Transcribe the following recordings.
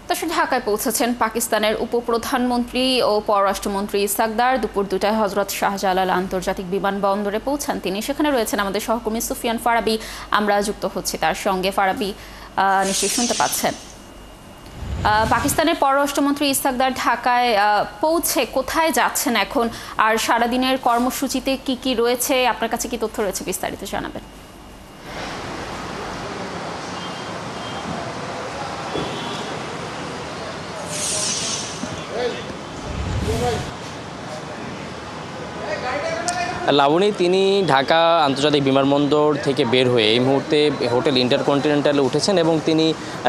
দর্শক, ঢাকায় পৌঁছেছেন পাকিস্তানের উপপ্রধানমন্ত্রী ও পররাষ্ট্রমন্ত্রী ইসহাকদার। দুপুর 2টায় হজরত শাহজালাল আন্তর্জাতিক বিমানবন্দরে পৌঁছান তিনি। সেখানে রয়েছেন আমাদের সহকর্মী সুফিয়ান ফারাবি। আমরা যুক্ত হচ্ছি তার সঙ্গে। ফারাবি, নিশ্চয়ই শুনতে পাচ্ছেন। পাকিস্তানের পররাষ্ট্রমন্ত্রী ইসহাকদার ঢাকায় পৌঁছে কোথায় যাচ্ছেন এখন, আর সারাদিনের কর্মসূচিতে কি কি রয়েছে, আপনার কাছে কি তথ্য রয়েছে, বিস্তারিত জানাবেন। লাবণী, তিনি ঢাকা আন্তর্জাতিক বিমানবন্দর থেকে বের হয়ে এই মুহূর্তে হোটেল ইন্টারকন্টিনেন্টালে উঠেছেন এবং তিনি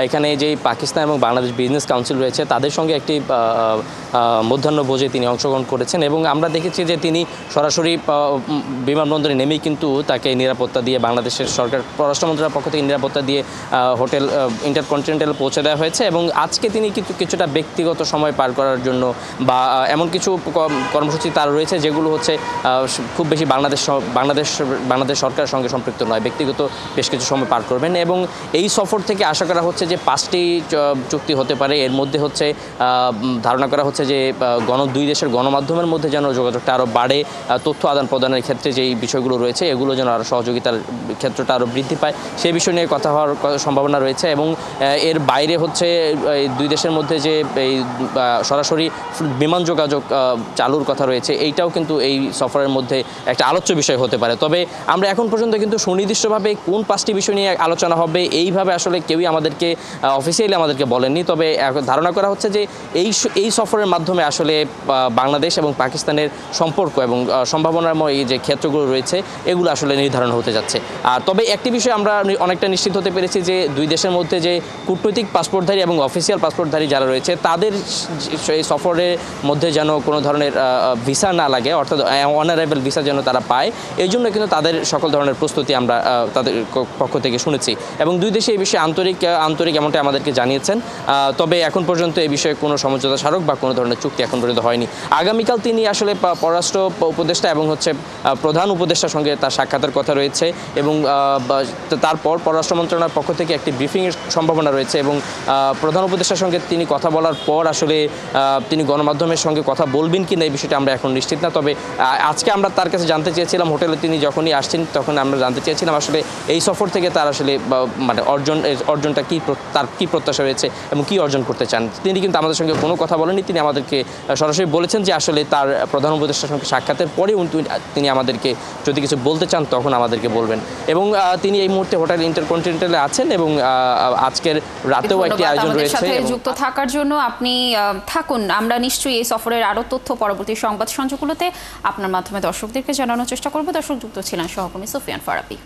এখানে যে পাকিস্তান এবং বাংলাদেশ বিজনেস কাউন্সিল রয়েছে তাদের সঙ্গে একটি মধ্যাহ্নভোজে তিনি অংশগ্রহণ করেছেন এবং আমরা দেখেছি যে তিনি সরাসরি বিমানবন্দরে নেমেই কিন্তু তাকে নিরাপত্তা দিয়ে বাংলাদেশের সরকার পররাষ্ট্রমন্ত্রীর পক্ষ থেকে নিরাপত্তা দিয়ে হোটেল ইন্টারকন্টিনেন্টালে পৌঁছে দেওয়া হয়েছে। এবং আজকে তিনি কিন্তু কিছুটা ব্যক্তিগত সময় পার করার জন্য বা এমন কিছু কর্মসূচি তার রয়েছে যেগুলো হচ্ছে খুব বেশি বাংলাদেশ সরকারের সঙ্গে সম্পৃক্ত নয়, ব্যক্তিগত বেশ কিছু সময় পার করবেন। এবং এই সফর থেকে আশা করা হচ্ছে যে 5টি চুক্তি হতে পারে। এর মধ্যে হচ্ছে ধারণা করা হচ্ছে যে দুই দেশের গণমাধ্যমের মধ্যে যেন যোগাযোগটা আরও বাড়ে, তথ্য আদান প্রদানের ক্ষেত্রে যেই বিষয়গুলো রয়েছে এগুলো যেন আরও সহযোগিতার ক্ষেত্রটা আরও বৃদ্ধি পায়, সেই বিষয় নিয়ে কথা হওয়ার সম্ভাবনা রয়েছে। এবং এর বাইরে হচ্ছে এই দুই দেশের মধ্যে যে এই সরাসরি বিমান যোগাযোগ চালুর কথা রয়েছে, এইটাও কিন্তু এই সফরের মধ্যে একটা আলোচ্য বিষয় হতে পারে। তবে আমরা এখন পর্যন্ত কিন্তু সুনির্দিষ্টভাবে কোন 5টি বিষয় নিয়ে আলোচনা হবে এইভাবে আসলে কেউই অফিসিয়ালি আমাদেরকে বলেননি। তবে ধারণা করা হচ্ছে যে এই সফরের মাধ্যমে আসলে বাংলাদেশ এবং পাকিস্তানের সম্পর্ক এবং সম্ভাবনাময় এই যে ক্ষেত্রগুলো রয়েছে এগুলো আসলে নির্ধারণ হতে যাচ্ছে। আর তবে একটি বিষয় আমরা অনেকটা নিশ্চিত হতে পেরেছি যে দুই দেশের মধ্যে যে কূটনৈতিক পাসপোর্টধারী এবং অফিসিয়াল পাসপোর্টধারী যারা রয়েছে তাদের এই সফরের মধ্যে যেন কোনো ধরনের ভিসা না লাগে, অর্থাৎ অনারাইভেল ভিসা যেন তারা পায়, এই জন্য কিন্তু তাদের সকল ধরনের প্রস্তুতি আমরা তাদের পক্ষ থেকে শুনেছি। এবং দুই দেশে এই বিষয়ে আন্তরিক এমনটা আমাদেরকে জানিয়েছেন। তবে এখন পর্যন্ত এই বিষয়ে কোনো সমঝোতা স্মারক বা কোনো ধরনের চুক্তি এখন পর্যন্ত হয়নি। আগামীকাল তিনি আসলে পররাষ্ট্র উপদেষ্টা এবং হচ্ছে প্রধান উপদেষ্টার সঙ্গে তার সাক্ষাতের কথা রয়েছে এবং তারপর পররাষ্ট্র মন্ত্রণালয়ের পক্ষ থেকে একটি ব্রিফিংয়ের সম্ভাবনা রয়েছে। এবং প্রধান উপদেষ্টার সঙ্গে তিনি কথা বলার পর আসলে তিনি গণমাধ্যমের সঙ্গে কথা বলবেন কি না এই বিষয়টা আমরা এখন নিশ্চিত না। তবে আজকে আমরা তার কাছে জানতে চেয়েছিলাম, হোটেলে তিনি যখনই আসছেন তখন আমরা জানতে চেয়েছিলাম আসলে এই সফর থেকে তার আসলে মানে অর্জনটা কি, তার কী প্রত্যাশা রয়েছে এবং কী অর্জন করতে চান। তিনি কিন্তু আমাদের সঙ্গে কোনো কথা বলেননি। তিনি আমাদেরকে সরাসরি বলেছেন যে আসলে তার প্রধান উপদেষ্টার সঙ্গে সাক্ষাতের পরে তিনি আমাদেরকে যদি কিছু বলতে চান তখন আমাদেরকে বলবেন। এবং তিনি এই মুহূর্তে হোটেল ইন্টারকন্টিনেন্টালে আছেন এবং আজকের রাতেও একটি আয়োজন রয়েছে। যুক্ত থাকার জন্য আপনি থাকুন। আমরা নিশ্চয়ই এই সফরের আরও তথ্য পরবর্তী সংবাদ সংযোগগুলোতে আপনার মাধ্যমে দর্শকদেরকে জানানোর চেষ্টা করব। দর্শক, যুক্ত ছিলেন সহকর্মী সুফিয়ান ফারাবি।